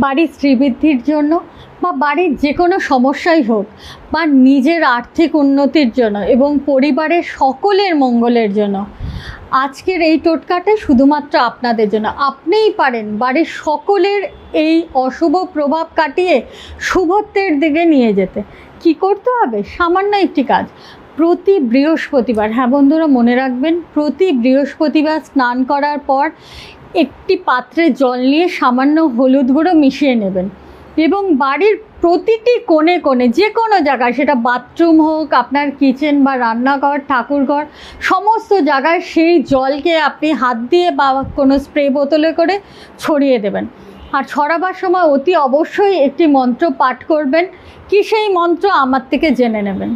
বাড়ির শ্রীবৃদ্ধির জন্য বা বাড়ির যে কোনো সমস্যাই হোক বা নিজের আর্থিক উন্নতির জন্য এবং পরিবারের সকলের মঙ্গলের জন্য আজকের এই টোটকাটা শুধুমাত্র আপনাদের জন্য। আপনিই পারেন বাড়ির সকলের এই অশুভ প্রভাব কাটিয়ে শুভত্বের দিকে নিয়ে যেতে। কি করতে হবে? সামান্য একটি কাজ। প্রতি বৃহস্পতিবার, হ্যাঁ বন্ধুরা মনে রাখবেন, প্রতি বৃহস্পতিবার স্নান করার পর একটি পাত্রে জল নিয়ে সামান্য হলুদ গুঁড়ো মিশিয়ে নেবেন এবং বাড়ির প্রতিটি কোণে কোণে যে কোনো জায়গায়, সেটা বাথরুম হোক, আপনার কিচেন বা রান্নাঘর, ঠাকুরঘর, সমস্ত জায়গায় সেই জলকে আপনি হাত দিয়ে বা কোনো স্প্রে বোতলে করে ছড়িয়ে দেবেন। আর ছড়াবার সময় অতি অবশ্যই একটি মন্ত্র পাঠ করবেন। কি সেই মন্ত্র আমার থেকে জেনে নেবেন।